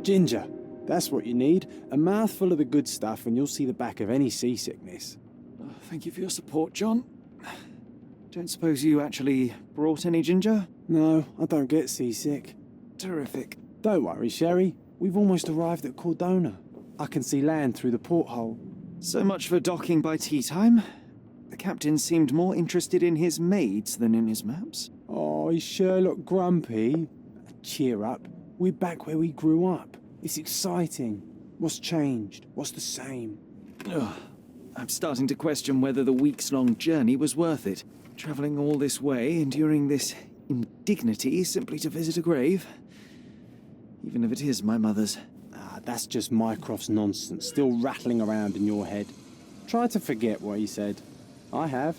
Ginger. That's what you need. A mouthful of the good stuff and you'll see the back of any seasickness. Oh, thank you for your support, John. Don't suppose you actually brought any ginger? No, I don't get seasick. Terrific. Don't worry, Sherry. We've almost arrived at Cordona. I can see land through the porthole. So much for docking by tea time. The captain seemed more interested in his maids than in his maps. Oh, is Sherlock grumpy? Cheer up. We're back where we grew up. It's exciting. What's changed? What's the same? Ugh. I'm starting to question whether the weeks-long journey was worth it. Travelling all this way, enduring this indignity simply to visit a grave. Even if it is my mother's. Ah, that's just Mycroft's nonsense, still rattling around in your head. Try to forget what he said. I have.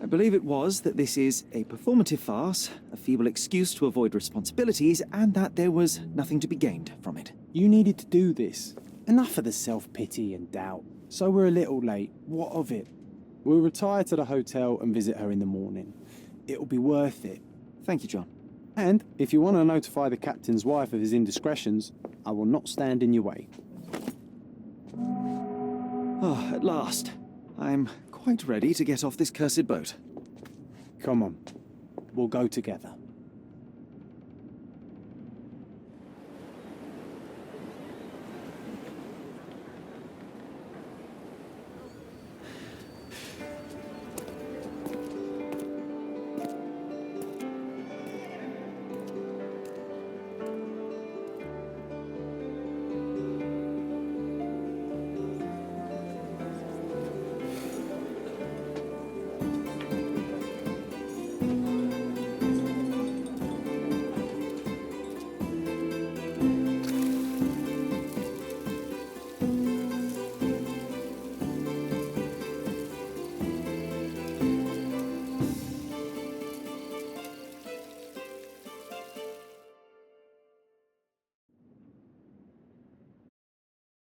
I believe it was that this is a performative farce, a feeble excuse to avoid responsibilities, and that there was nothing to be gained from it. You needed to do this. Enough of the self-pity and doubt. So we're a little late. What of it? We'll retire to the hotel and visit her in the morning. It'll be worth it. Thank you, John. And if you want to notify the captain's wife of his indiscretions, I will not stand in your way. Oh, at last. I'm quite ready to get off this cursed boat. Come on. We'll go together.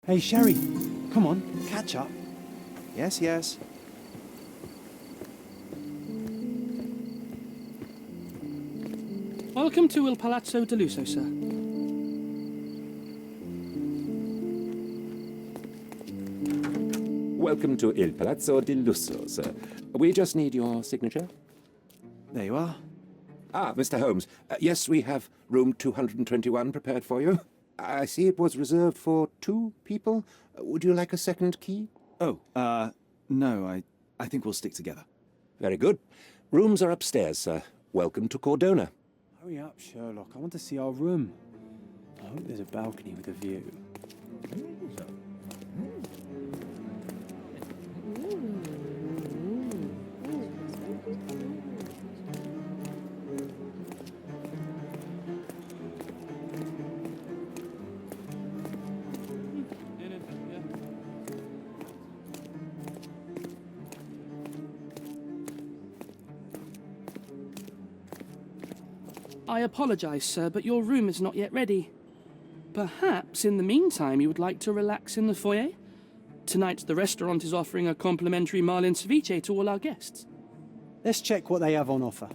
Hey, Sherry, come on, catch up. Yes, yes. Welcome to Il Palazzo de Lusso, sir. Welcome to Il Palazzo di Lusso, sir. We just need your signature. There you are. Ah, Mr. Holmes. Yes, we have room 221 prepared for you. I see it was reserved for 2 people. Would you like a second key? Oh, no, I think we'll stick together. Very good. Rooms are upstairs, sir. Welcome to Cordona. Hurry up, Sherlock. I want to see our room. I hope there's a balcony with a view. I apologize, sir, but your room is not yet ready. Perhaps, in the meantime, you would like to relax in the foyer? Tonight, the restaurant is offering a complimentary marlin ceviche to all our guests. Let's check what they have on offer.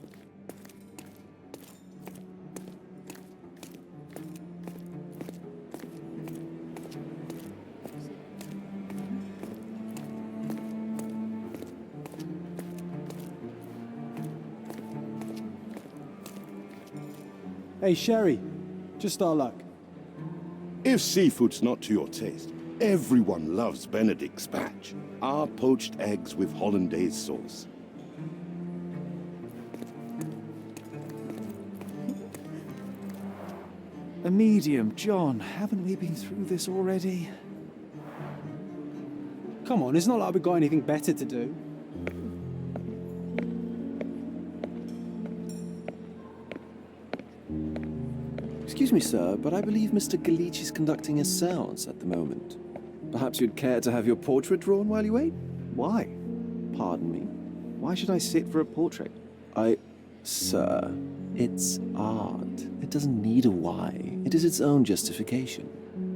Hey, Sherry, just our luck. If seafood's not to your taste, everyone loves Benedict's batch. Our poached eggs with hollandaise sauce. A medium, John. Haven't we been through this already? Come on, it's not like we've got anything better to do. Excuse me, sir, but I believe Mr. Galich is conducting a séance at the moment. Perhaps you'd care to have your portrait drawn while you wait? Why? Pardon me? Why should I sit for a portrait? Sir, it's art. It doesn't need a why. It is its own justification.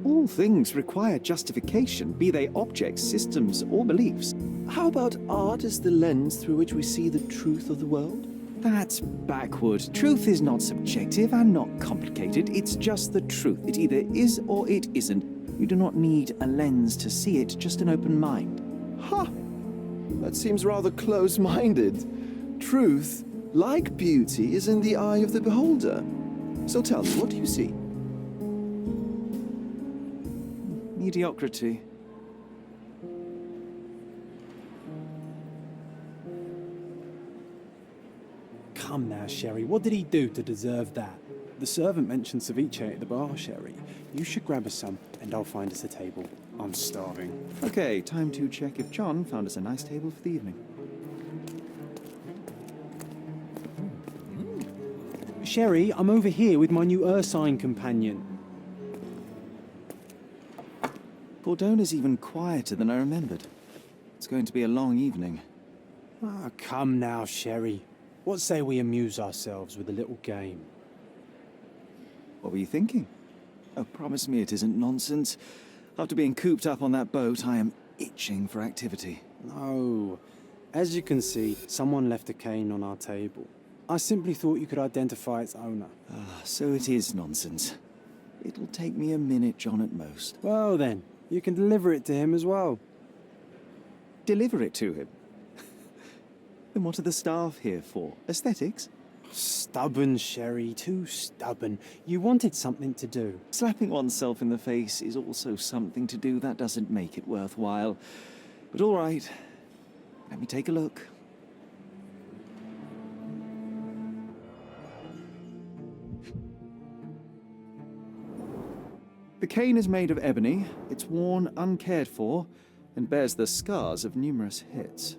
All things require justification, be they objects, systems, or beliefs. How about art as the lens through which we see the truth of the world? That's backward. Truth is not subjective and not complicated. It's just the truth. It either is or it isn't. You do not need a lens to see it, just an open mind. Ha! That seems rather close-minded. Truth, like beauty, is in the eye of the beholder. So tell me, what do you see? Mediocrity. Come now, Sherry, what did he do to deserve that? The servant mentioned ceviche at the bar, Sherry. You should grab us some, and I'll find us a table. I'm starving. Okay, time to check if John found us a nice table for the evening. Sherry, I'm over here with my new Ursine companion. Bordeaux's even quieter than I remembered. It's going to be a long evening. Ah, come now, Sherry. What say we amuse ourselves with a little game? What were you thinking? Oh, promise me it isn't nonsense. After being cooped up on that boat, I am itching for activity. No. As you can see, someone left a cane on our table. I simply thought you could identify its owner. Ah, so it is nonsense. It'll take me a minute, John, at most. Well then, you can deliver it to him as well. Deliver it to him? Then what are the staff here for? Aesthetics? Stubborn, Sherry, too stubborn. You wanted something to do. Slapping oneself in the face is also something to do. That doesn't make it worthwhile. But all right, let me take a look. The cane is made of ebony, it's worn uncared for, and bears the scars of numerous hits.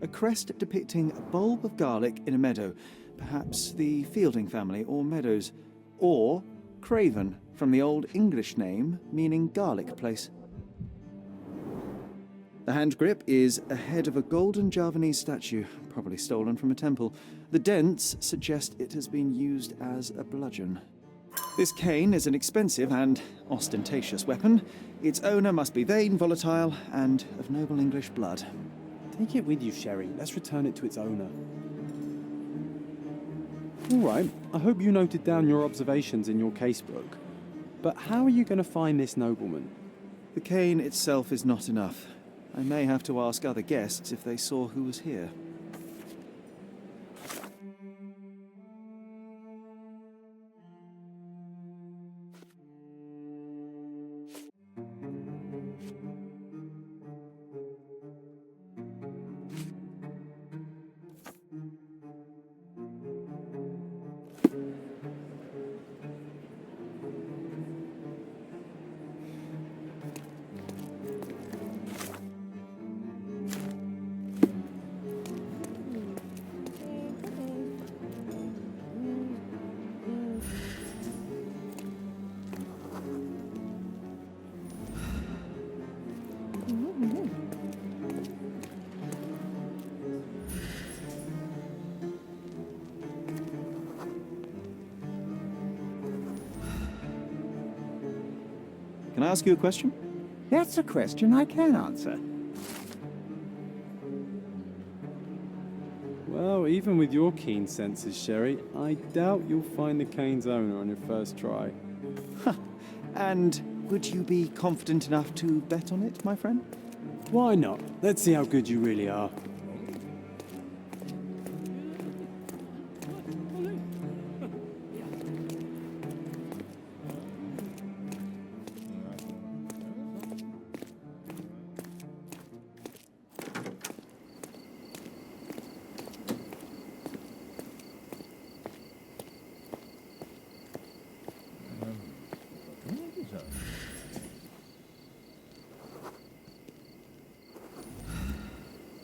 A crest depicting a bulb of garlic in a meadow, perhaps the Fielding family or Meadows, or Craven, from the Old English name meaning garlic place. The hand grip is a head of a golden Javanese statue, probably stolen from a temple. The dents suggest it has been used as a bludgeon. This cane is an expensive and ostentatious weapon. Its owner must be vain, volatile, and of noble English blood. Take it with you, Sherry. Let's return it to its owner. All right, I hope you noted down your observations in your casebook. But how are you going to find this nobleman? The cane itself is not enough. I may have to ask other guests if they saw who was here. Can I ask you a question? That's a question I can answer. Well, even with your keen senses, Sherry, I doubt you'll find the cane's owner on your first try. And would you be confident enough to bet on it, my friend? Why not? Let's see how good you really are.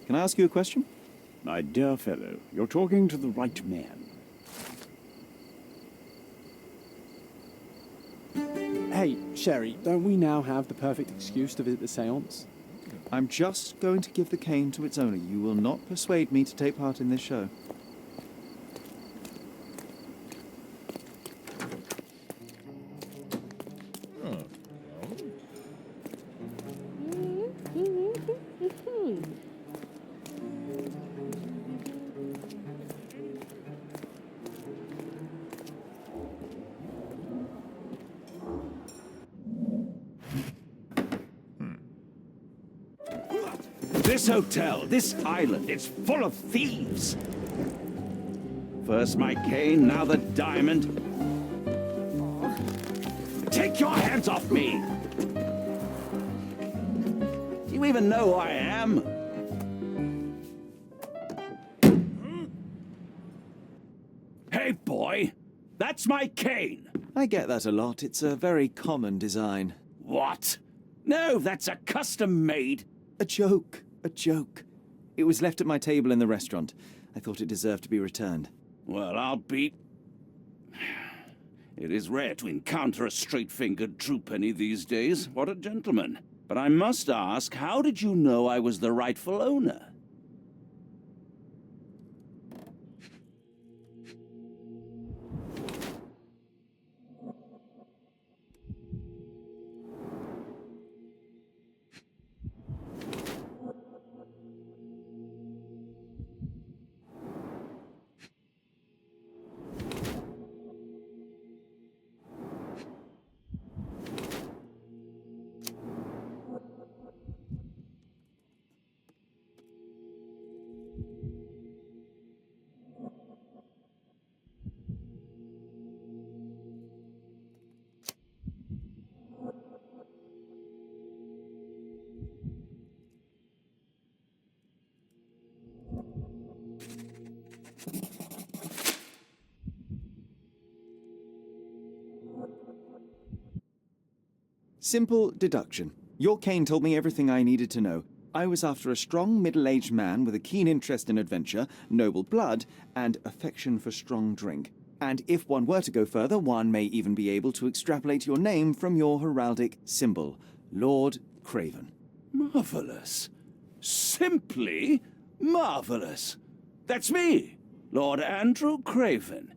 Can I ask you a question? My dear fellow, you're talking to the right man. Hey, Sherry, don't we now have the perfect excuse to visit the séance? I'm just going to give the cane to its owner. You will not persuade me to take part in this show. This hotel, this island, it's full of thieves. First my cane, now the diamond. Take your hands off me! Do you even know who I am? Hey, boy! That's my cane! I get that a lot. It's a very common design. What? No, that's a custom-made. A joke. A joke. It was left at my table in the restaurant. I thought it deserved to be returned. Well, I'll be... It is rare to encounter a straight-fingered true penny these days. What a gentleman. But I must ask, how did you know I was the rightful owner? Simple deduction. Your cane told me everything I needed to know. I was after a strong, middle-aged man with a keen interest in adventure, noble blood, and affection for strong drink. And if one were to go further, one may even be able to extrapolate your name from your heraldic symbol, Lord Craven. Marvelous. Simply marvelous. That's me, Lord Andrew Craven.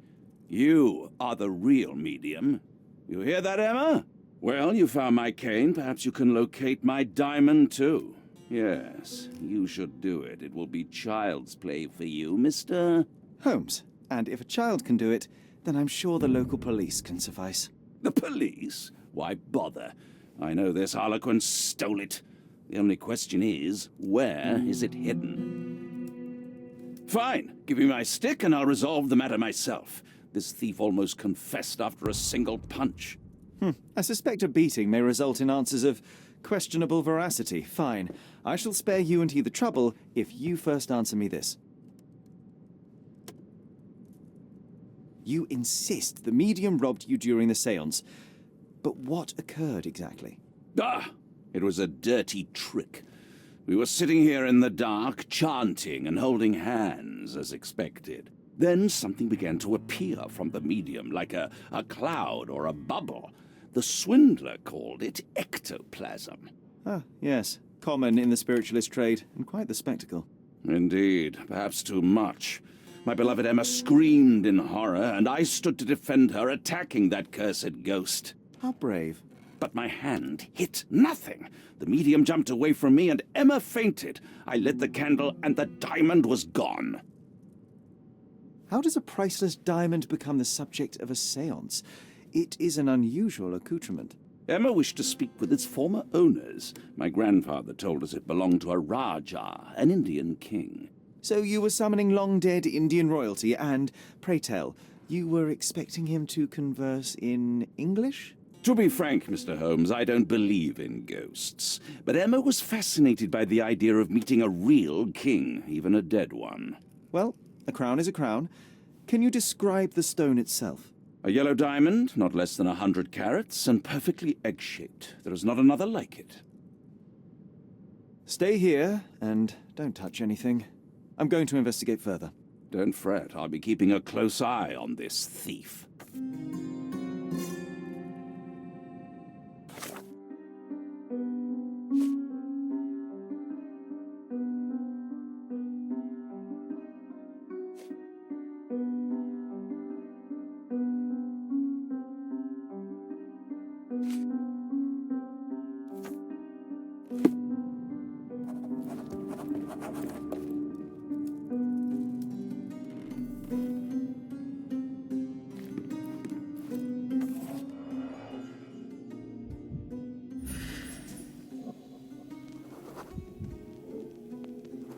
You are the real medium. You hear that, Emma? Well, you found my cane. Perhaps you can locate my diamond, too. Yes, you should do it. It will be child's play for you, Mr. Holmes. And if a child can do it, then I'm sure the local police can suffice. The police? Why bother? I know this harlequin stole it. The only question is, where is it hidden? Fine. Give me my stick and I'll resolve the matter myself. This thief almost confessed after a single punch. I suspect a beating may result in answers of questionable veracity. Fine. I shall spare you and he the trouble if you first answer me this. You insist the medium robbed you during the séance. But what occurred exactly? It was a dirty trick. We were sitting here in the dark, chanting and holding hands, as expected. Then something began to appear from the medium, like a cloud or a bubble. The swindler called it ectoplasm. Ah, yes. Common in the spiritualist trade, and quite the spectacle. Indeed, perhaps too much. My beloved Emma screamed in horror, and I stood to defend her, attacking that cursed ghost. How brave. But my hand hit nothing. The medium jumped away from me, and Emma fainted. I lit the candle, and the diamond was gone. How does a priceless diamond become the subject of a séance? It is an unusual accoutrement. Emma wished to speak with its former owners. My grandfather told us it belonged to a Rajah, an Indian king. So you were summoning long-dead Indian royalty, and, pray tell, you were expecting him to converse in English? To be frank, Mr. Holmes, I don't believe in ghosts. But Emma was fascinated by the idea of meeting a real king, even a dead one. Well, a crown is a crown. Can you describe the stone itself? A yellow diamond, not less than 100 carats, and perfectly egg-shaped. There is not another like it. Stay here, and don't touch anything. I'm going to investigate further. Don't fret, I'll be keeping a close eye on this thief.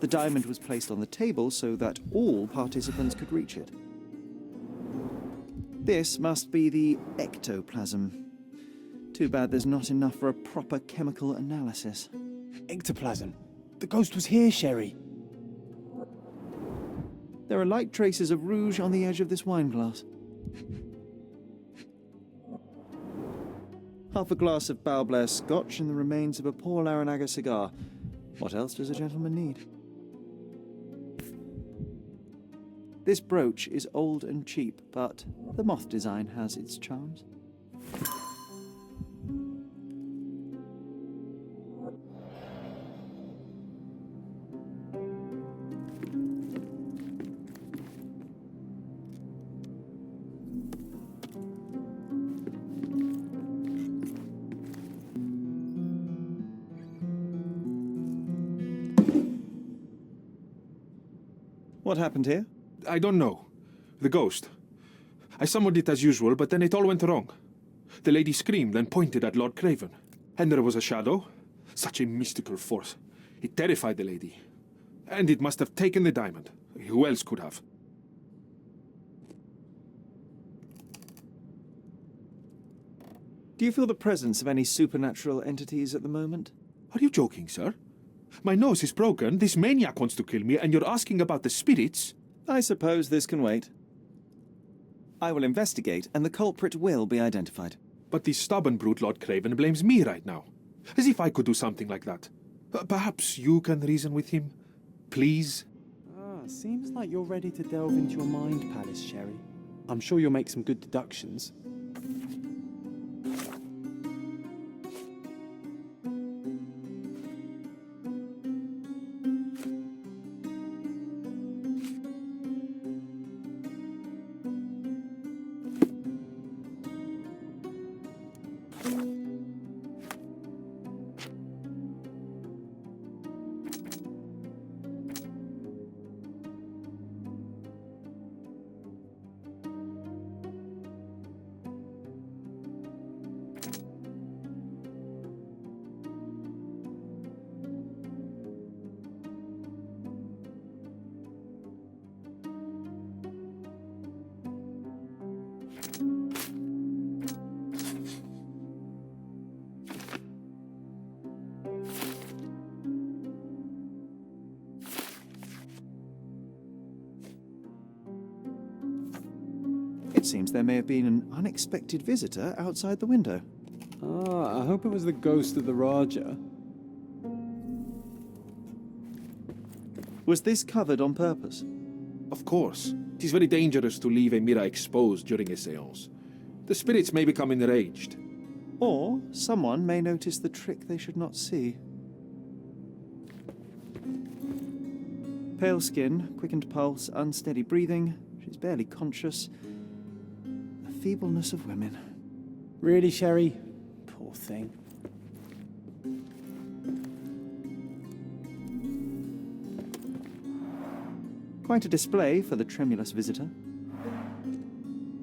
The diamond was placed on the table so that all participants could reach it. This must be the ectoplasm. Too bad there's not enough for a proper chemical analysis. Ectoplasm. The ghost was here, Sherry. There are light traces of rouge on the edge of this wine glass. Half a glass of Balblair Scotch and the remains of a Paul Aranaga cigar. What else does a gentleman need? This brooch is old and cheap, but the moth design has its charms. What happened here? I don't know. The ghost. I summoned it as usual, but then it all went wrong. The lady screamed and pointed at Lord Craven. And there was a shadow. Such a mystical force. It terrified the lady. And it must have taken the diamond. Who else could have? Do you feel the presence of any supernatural entities at the moment? Are you joking, sir? My nose is broken, this maniac wants to kill me, and you're asking about the spirits? I suppose this can wait. I will investigate, and the culprit will be identified. But this stubborn brute Lord Craven blames me right now. As if I could do something like that. Perhaps you can reason with him? Please? Seems like you're ready to delve into your mind palace, Sherry. I'm sure you'll make some good deductions. It seems there may have been an unexpected visitor outside the window. I hope it was the ghost of the Raja. Was this covered on purpose? Of course. It is very dangerous to leave a mirror exposed during a séance. The spirits may become enraged. Or someone may notice the trick they should not see. Pale skin, quickened pulse, unsteady breathing. She's barely conscious. The feebleness of women. Really, Sherry? Poor thing. Quite a display for the tremulous visitor.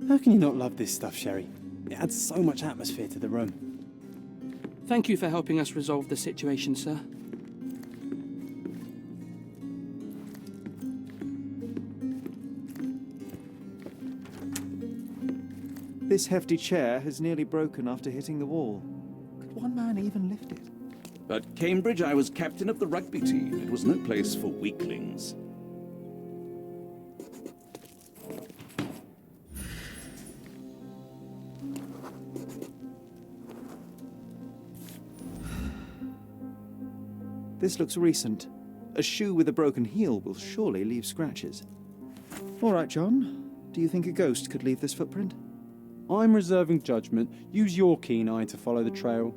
How can you not love this stuff, Sherry? It adds so much atmosphere to the room. Thank you for helping us resolve the situation, sir. This hefty chair has nearly broken after hitting the wall. Could one man even lift it? At Cambridge, I was captain of the rugby team. It was no place for weaklings. This looks recent. A shoe with a broken heel will surely leave scratches. All right, John. Do you think a ghost could leave this footprint? I'm reserving judgment. Use your keen eye to follow the trail.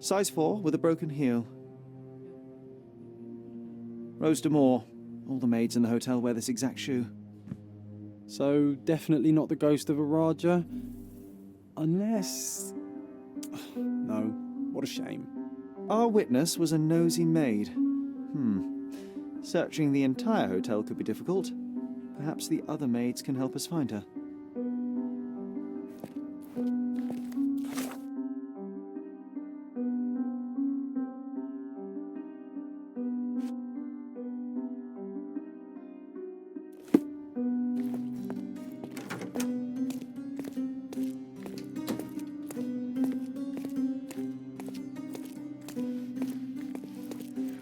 Size 4 with a broken heel. Rose de Moore. All the maids in the hotel wear this exact shoe. So, definitely not the ghost of a Raja? Unless... No, what a shame. Our witness was a nosy maid. Searching the entire hotel could be difficult. Perhaps the other maids can help us find her.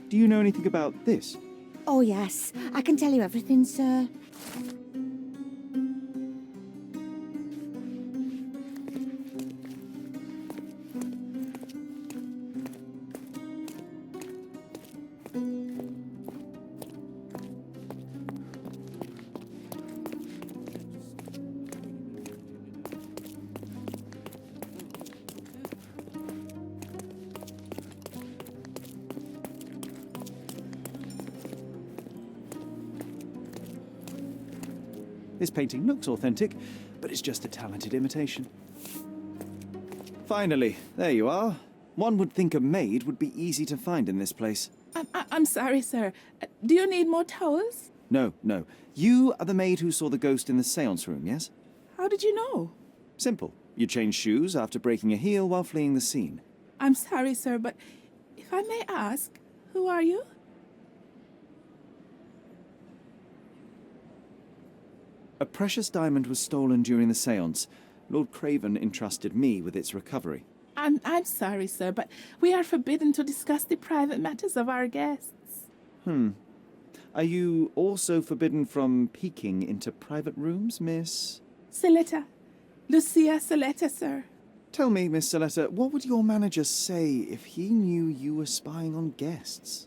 Do you know anything about this? Oh, yes. I can tell you everything, sir. This painting looks authentic, but it's just a talented imitation. Finally, there you are. One would think a maid would be easy to find in this place. I'm sorry, sir. Do you need more towels? No. You are the maid who saw the ghost in the seance room, yes? How did you know? Simple. You changed shoes after breaking a heel while fleeing the scene. I'm sorry, sir, but if I may ask, who are you? A precious diamond was stolen during the seance. Lord Craven entrusted me with its recovery. I'm sorry, sir, but we are forbidden to discuss the private matters of our guests. Are you also forbidden from peeking into private rooms, Miss? Saletta. Lucia Saletta, sir. Tell me, Miss Saletta, what would your manager say if he knew you were spying on guests?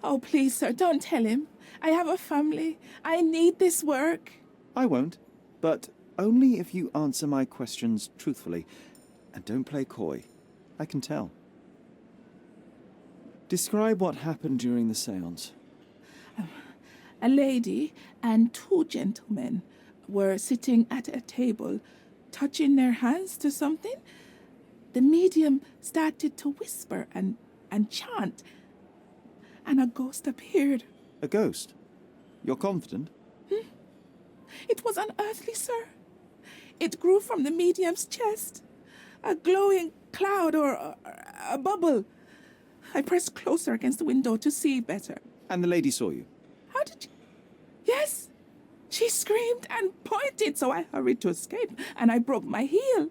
Oh, please, sir, don't tell him. I have a family. I need this work. I won't, but only if you answer my questions truthfully. And don't play coy. I can tell. Describe what happened during the seance. A lady and two gentlemen were sitting at a table, touching their hands to something. The medium started to whisper and chant, and a ghost appeared. A ghost? You're confident? It was unearthly, sir. It grew from the medium's chest. A glowing cloud or a bubble. I pressed closer against the window to see better. And the lady saw you? How did you... Yes! She screamed and pointed, so I hurried to escape, and I broke my heel.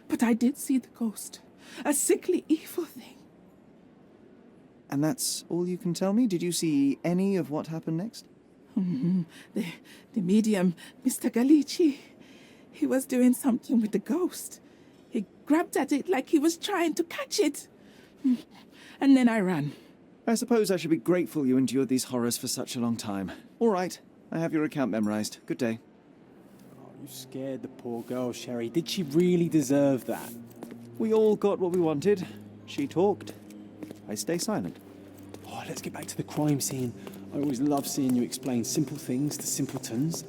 But I did see the ghost. A sickly, evil thing. And that's all you can tell me? Did you see any of what happened next? The medium, Mr. Galici, he was doing something with the ghost. He grabbed at it like he was trying to catch it. And then I ran. I suppose I should be grateful you endured these horrors for such a long time. All right, I have your account memorized. Good day. Oh, you scared the poor girl, Sherry. Did she really deserve that? We all got what we wanted. She talked. I stay silent. Oh, let's get back to the crime scene. I always love seeing you explain simple things to simpletons.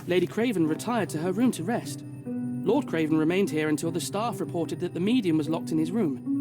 Lady Craven retired to her room to rest. Lord Craven remained here until the staff reported that the medium was locked in his room.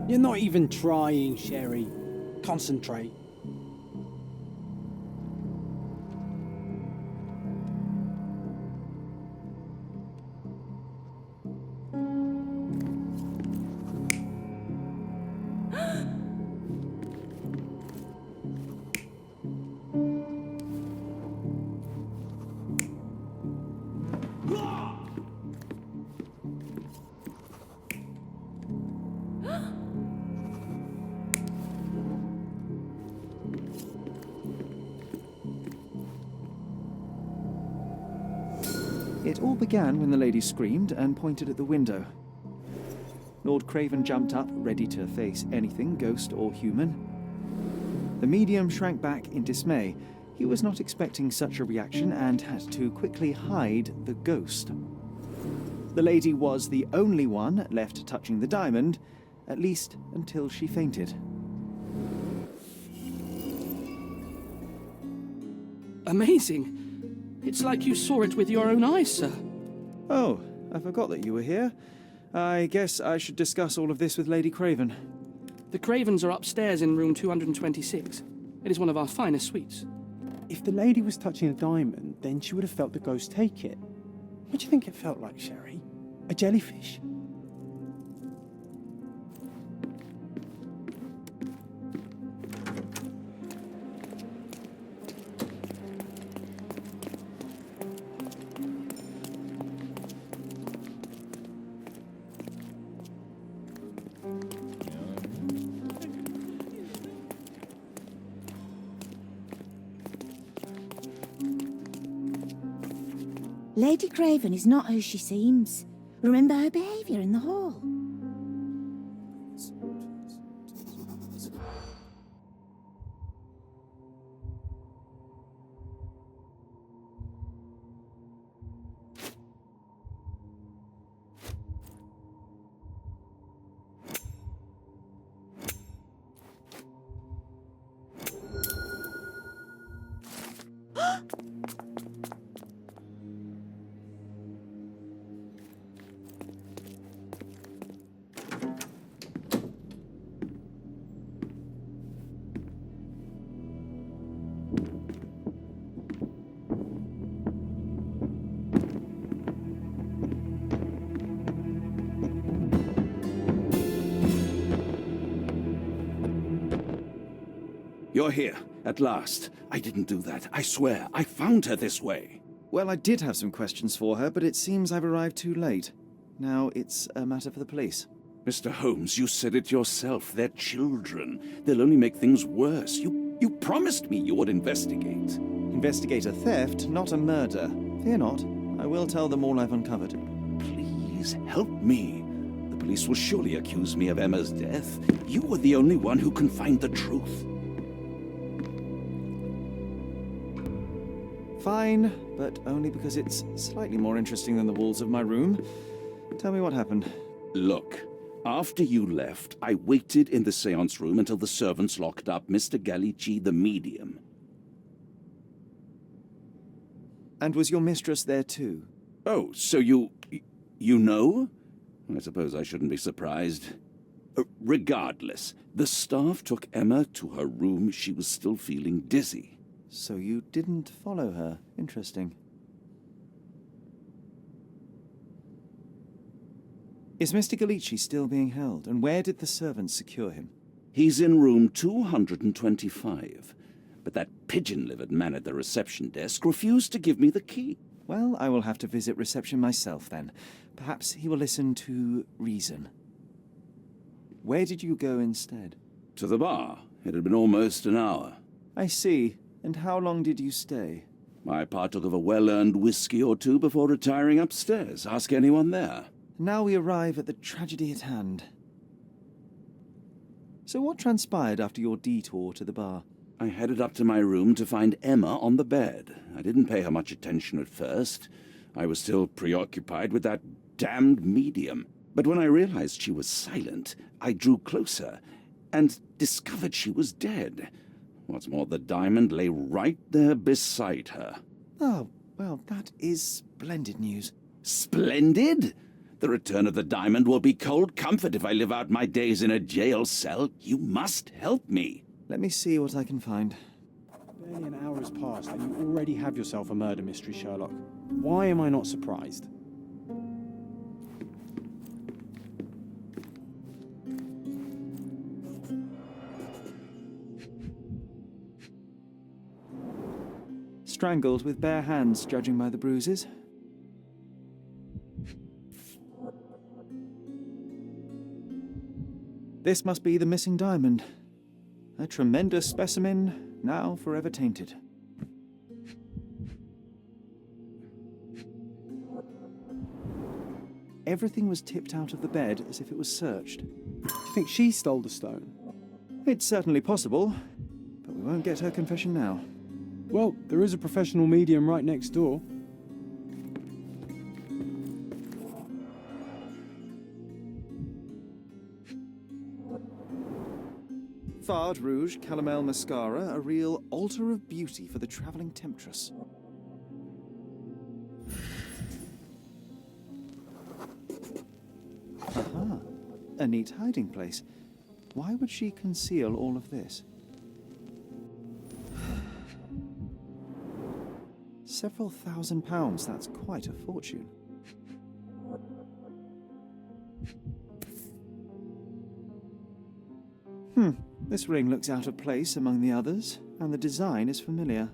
You're not even trying, Sherry. Concentrate. It all began when the lady screamed and pointed at the window. Lord Craven jumped up, ready to face anything, ghost or human. The medium shrank back in dismay. He was not expecting such a reaction and had to quickly hide the ghost. The lady was the only one left touching the diamond, at least until she fainted. Amazing. It's like you saw it with your own eyes, sir. Oh, I forgot that you were here. I guess I should discuss all of this with Lady Craven. The Cravens are upstairs in room 226. It is one of our finest suites. If the lady was touching a diamond, then she would have felt the ghost take it. What do you think it felt like, Sherry? A jellyfish? Lady Craven is not who she seems. Remember her behaviour in the hall. You're here, at last. I didn't do that. I swear. I found her this way. Well, I did have some questions for her, but it seems I've arrived too late. Now it's a matter for the police. Mr. Holmes, you said it yourself. They're children. They'll only make things worse. You promised me you would investigate. Investigate a theft, not a murder. Fear not. I will tell them all I've uncovered. Please, help me. The police will surely accuse me of Emma's death. You are the only one who can find the truth. Fine, but only because it's slightly more interesting than the walls of my room. Tell me what happened. Look, after you left, I waited in the seance room until the servants locked up Mr. Gallici, the medium. And was your mistress there too? Oh, so you know? I suppose I shouldn't be surprised. Regardless, the staff took Emma to her room. She was still feeling dizzy. So you didn't follow her. Interesting. Is Mr. Gallici still being held, and where did the servants secure him? He's in room 225, but that pigeon-livered man at the reception desk refused to give me the key. Well, I will have to visit reception myself then. Perhaps he will listen to reason. Where did you go instead? To the bar. It had been almost an hour. I see. And how long did you stay? I partook of a well-earned whiskey or two before retiring upstairs. Ask anyone there. Now we arrive at the tragedy at hand. So what transpired after your detour to the bar? I headed up to my room to find Emma on the bed. I didn't pay her much attention at first. I was still preoccupied with that damned medium. But when I realized she was silent, I drew closer and discovered she was dead. What's more, the diamond lay right there beside her. Oh, well, that is splendid news. Splendid? The return of the diamond will be cold comfort if I live out my days in a jail cell. You must help me. Let me see what I can find. Barely an hour has passed and you already have yourself a murder mystery, Sherlock. Why am I not surprised? Strangled with bare hands, judging by the bruises. This must be the missing diamond. A tremendous specimen, now forever tainted. Everything was tipped out of the bed as if it was searched. Do you think she stole the stone? It's certainly possible, but we won't get her confession now. Well, there is a professional medium right next door. Fard Rouge Calomel Mascara, a real altar of beauty for the travelling temptress. Aha, a neat hiding place. Why would she conceal all of this? Several £1,000s, that's quite a fortune. This ring looks out of place among the others, and the design is familiar.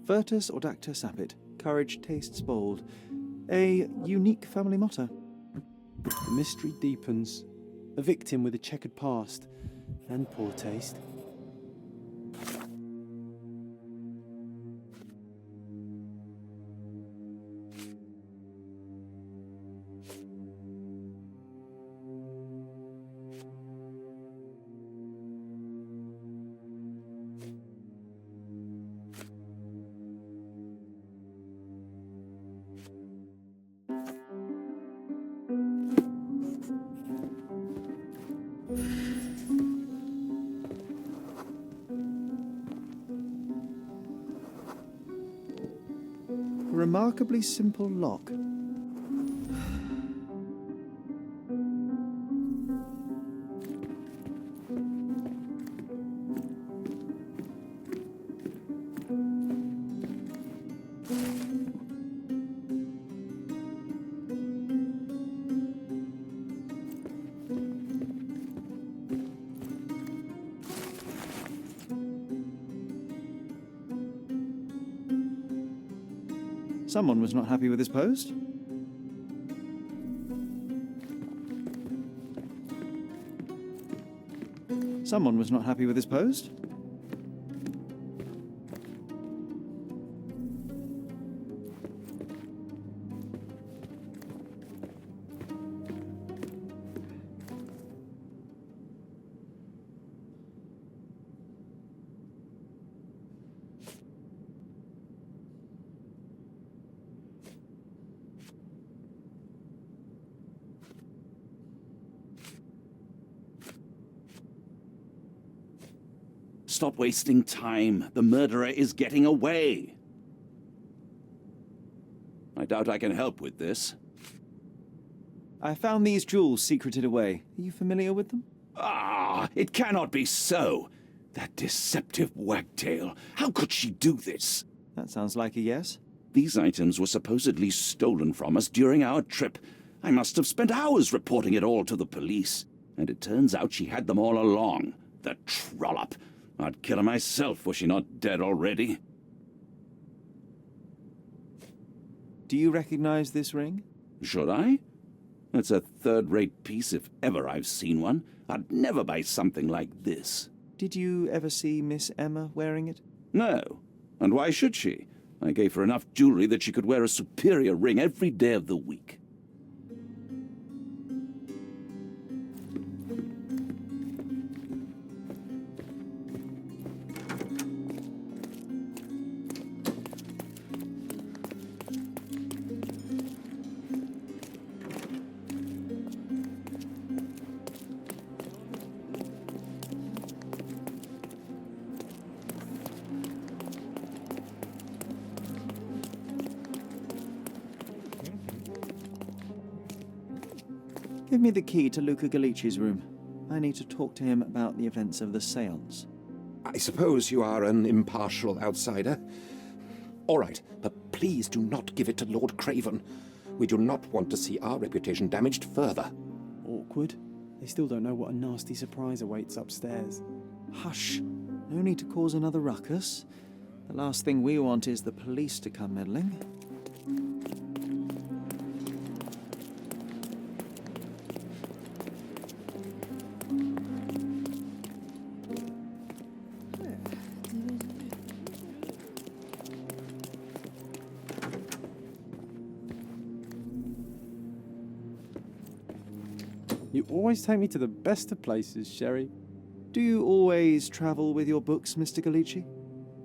Virtus Audacta Sapit, courage tastes bold. A unique family motto. The mystery deepens. A victim with a checkered past and poor taste. A remarkably simple lock. Someone was not happy with his post. Someone was not happy with his post. Stop wasting time. The murderer is getting away. I doubt I can help with this. I found these jewels secreted away. Are you familiar with them? Ah, it cannot be so. That deceptive wagtail. How could she do this? That sounds like a yes. These items were supposedly stolen from us during our trip. I must have spent hours reporting it all to the police. And it turns out she had them all along. The trollop. I'd kill her myself, were she not dead already. Do you recognize this ring? Should I? It's a third-rate piece if ever I've seen one. I'd never buy something like this. Did you ever see Miss Emma wearing it? No. And why should she? I gave her enough jewelry that she could wear a superior ring every day of the week. Give me the key to Luca Galici's room. I need to talk to him about the events of the séance. I suppose you are an impartial outsider. All right, but please do not give it to Lord Craven. We do not want to see our reputation damaged further. Awkward. They still don't know what a nasty surprise awaits upstairs. Hush. No need to cause another ruckus. The last thing we want is the police to come meddling. You always take me to the best of places, Sherry. Do you always travel with your books, Mr. Galici?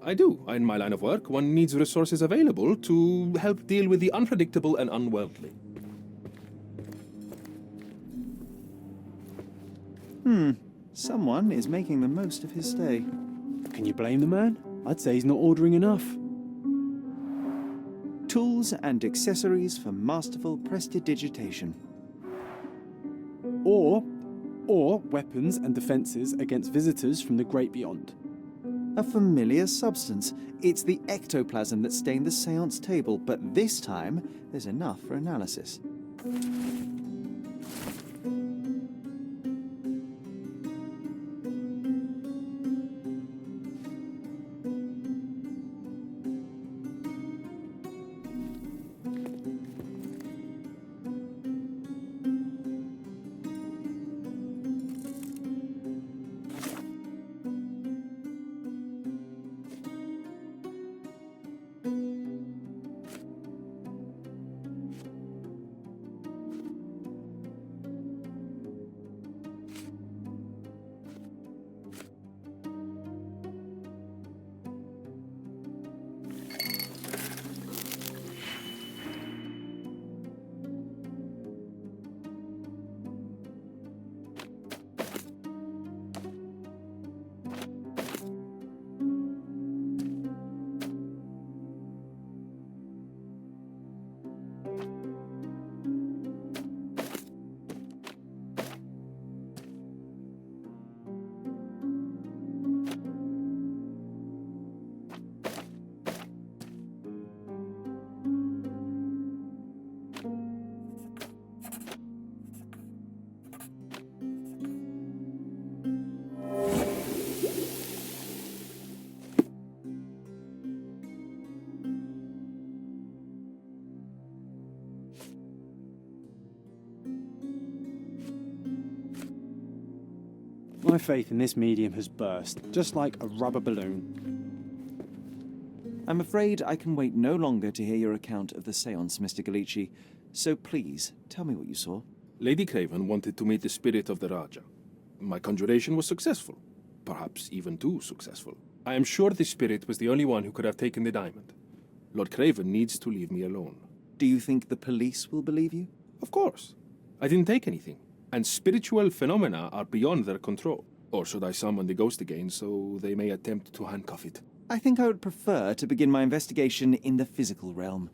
I do. In my line of work, one needs resources available to help deal with the unpredictable and unworldly. Someone is making the most of his stay. Can you blame the man? I'd say he's not ordering enough. Tools and accessories for masterful prestidigitation. Or weapons and defences against visitors from the great beyond. A familiar substance. It's the ectoplasm that stained the séance table, but this time there's enough for analysis. My faith in this medium has burst, just like a rubber balloon. I'm afraid I can wait no longer to hear your account of the séance, Mr. Galici. So please, tell me what you saw. Lady Craven wanted to meet the spirit of the Raja. My conjuration was successful. Perhaps even too successful. I am sure the spirit was the only one who could have taken the diamond. Lord Craven needs to leave me alone. Do you think the police will believe you? Of course. I didn't take anything. And spiritual phenomena are beyond their control. Or should I summon the ghost again so they may attempt to handcuff it? I think I would prefer to begin my investigation in the physical realm.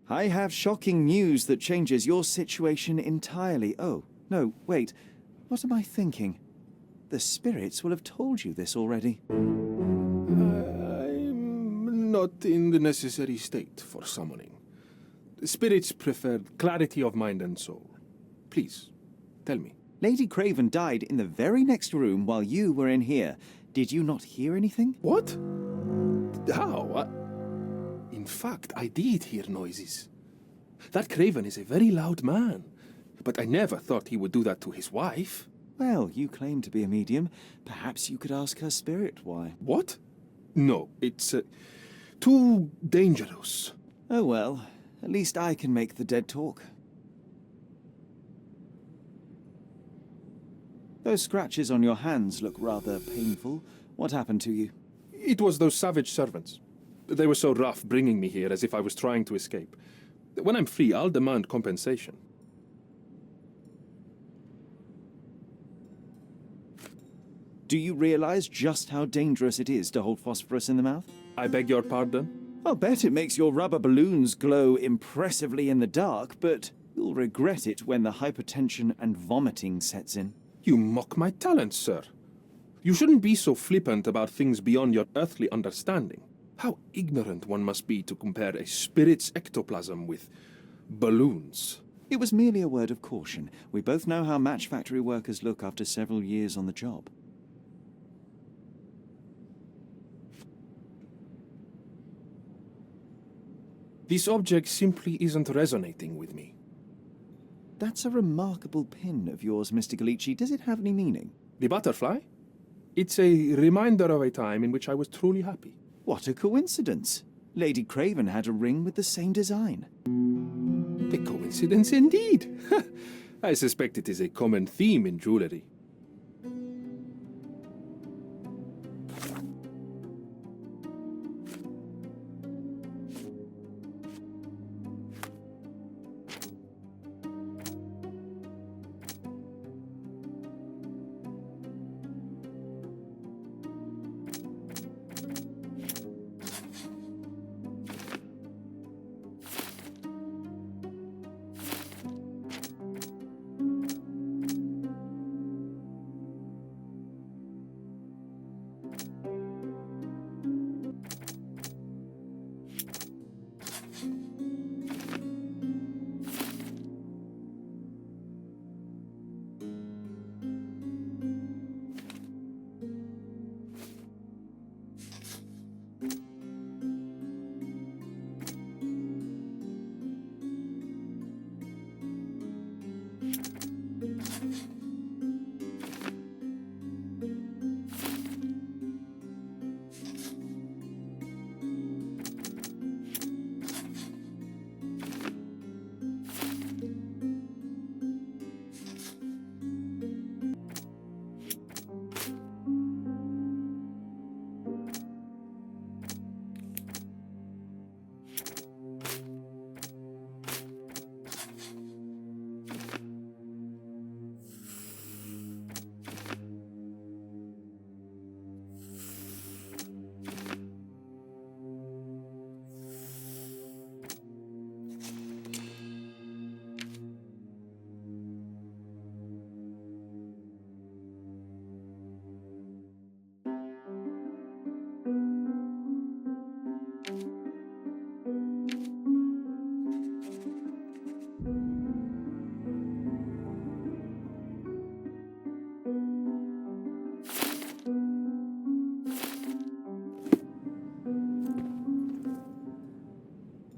I have shocking news that changes your situation entirely. Oh, no, wait. What am I thinking? The spirits will have told you this already. I'm not in the necessary state for summoning. The spirits preferred clarity of mind and soul. Please, tell me. Lady Craven died in the very next room while you were in here. Did you not hear anything? What? How? In fact, I did hear noises. That Craven is a very loud man, but I never thought he would do that to his wife. Well, you claim to be a medium. Perhaps you could ask her spirit why. What? No, it's too dangerous. Oh well, at least I can make the dead talk. Those scratches on your hands look rather painful. What happened to you? It was those savage servants. They were so rough bringing me here as if I was trying to escape. When I'm free, I'll demand compensation. Do you realize just how dangerous it is to hold phosphorus in the mouth? I beg your pardon? I'll bet it makes your rubber balloons glow impressively in the dark, but you'll regret it when the hypertension and vomiting sets in. You mock my talents, sir. You shouldn't be so flippant about things beyond your earthly understanding. How ignorant one must be to compare a spirit's ectoplasm with balloons. It was merely a word of caution. We both know how match factory workers look after several years on the job. This object simply isn't resonating with me. That's a remarkable pin of yours, Mr. Galici. Does it have any meaning? The butterfly? It's a reminder of a time in which I was truly happy. What a coincidence. Lady Craven had a ring with the same design. A coincidence indeed. I suspect it is a common theme in jewelry.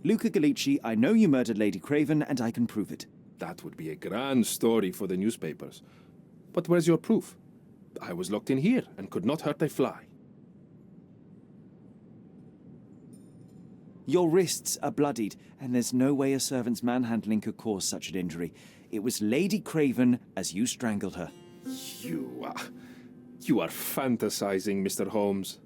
Luca Galici, I know you murdered Lady Craven, and I can prove it. That would be a grand story for the newspapers. But where's your proof? I was locked in here and could not hurt a fly. Your wrists are bloodied, and there's no way a servant's manhandling could cause such an injury. It was Lady Craven as you strangled her. You are fantasizing, Mr. Holmes.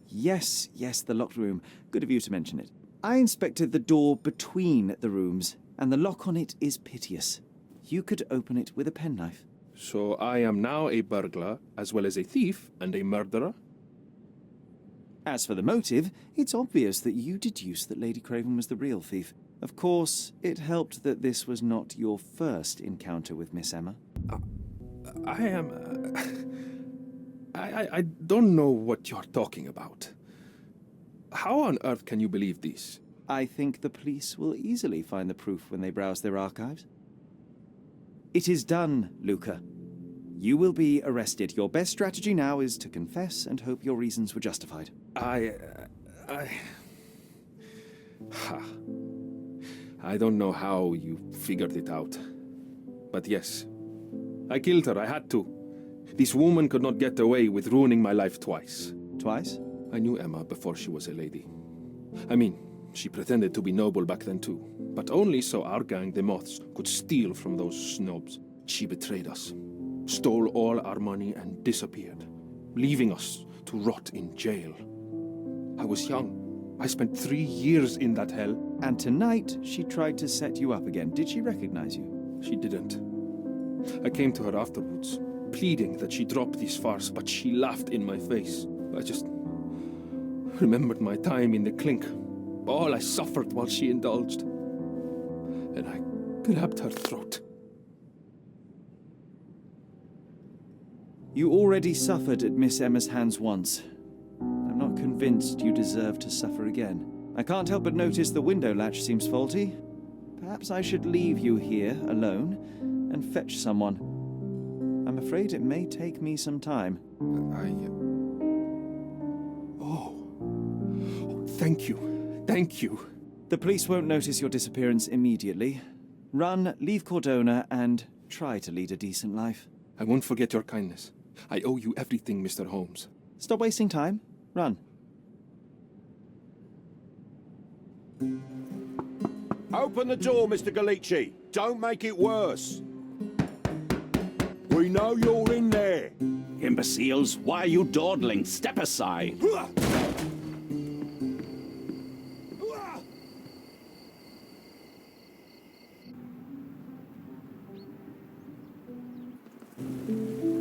Yes, the locked room. Good of you to mention it. I inspected the door between the rooms, and the lock on it is piteous. You could open it with a penknife. So I am now a burglar, as well as a thief and a murderer? As for the motive, it's obvious that you deduced that Lady Craven was the real thief. Of course, it helped that this was not your first encounter with Miss Emma. I am... I don't know what you're talking about. How on earth can you believe this? I think the police will easily find the proof when they browse their archives. It is done, Luca. You will be arrested. Your best strategy now is to confess and hope your reasons were justified. I don't know how you figured it out. But yes, I killed her. I had to. This woman could not get away with ruining my life twice. Twice? I knew Emma before she was a lady. I mean, she pretended to be noble back then too. But only so our gang, the Moths, could steal from those snobs. She betrayed us, stole all our money and disappeared, leaving us to rot in jail. I was young. I spent 3 years in that hell. And tonight, she tried to set you up again. Did she recognize you? She didn't. I came to her afterwards, pleading that she drop this farce, but she laughed in my face. I just remembered my time in the clink, all I suffered while she indulged. And I grabbed her throat. You already suffered at Miss Emma's hands once. I'm not convinced you deserve to suffer again. I can't help but notice the window latch seems faulty. Perhaps I should leave you here alone and fetch someone. I'm afraid it may take me some time. Thank you. Thank you. The police won't notice your disappearance immediately. Run, leave Cordona, and try to lead a decent life. I won't forget your kindness. I owe you everything, Mr. Holmes. Stop wasting time. Run. Open the door, Mr. Galici. Don't make it worse. We know you're in there. Imbeciles, why are you dawdling? Step aside.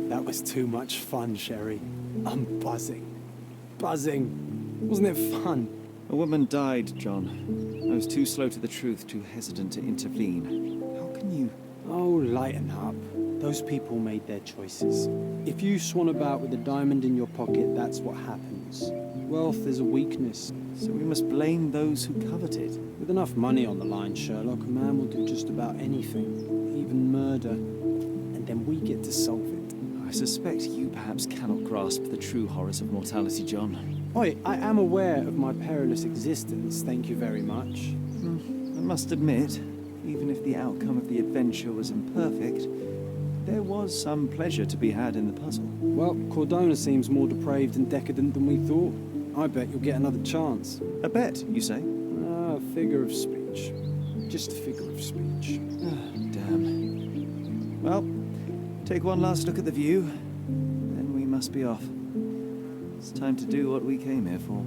That was too much fun, Sherry. I'm buzzing. Buzzing. Wasn't it fun? A woman died, John. I was too slow to the truth, too hesitant to intervene. How can you... Oh, lighten up. Those people made their choices. If you swan about with a diamond in your pocket, that's what happens. Wealth is a weakness. So we must blame those who covet it. With enough money on the line, Sherlock, a man will do just about anything, even murder. And then we get to solve it. I suspect you perhaps cannot grasp the true horrors of mortality, John. Oi, I am aware of my perilous existence, thank you very much. I must admit, even if the outcome of the adventure was imperfect, there was some pleasure to be had in the puzzle. Well, Cordona seems more depraved and decadent than we thought. I bet you'll get another chance. A bet, you say? Ah, figure of speech. Just a figure of speech. Damn. Well, take one last look at the view, then we must be off. It's time to do what we came here for.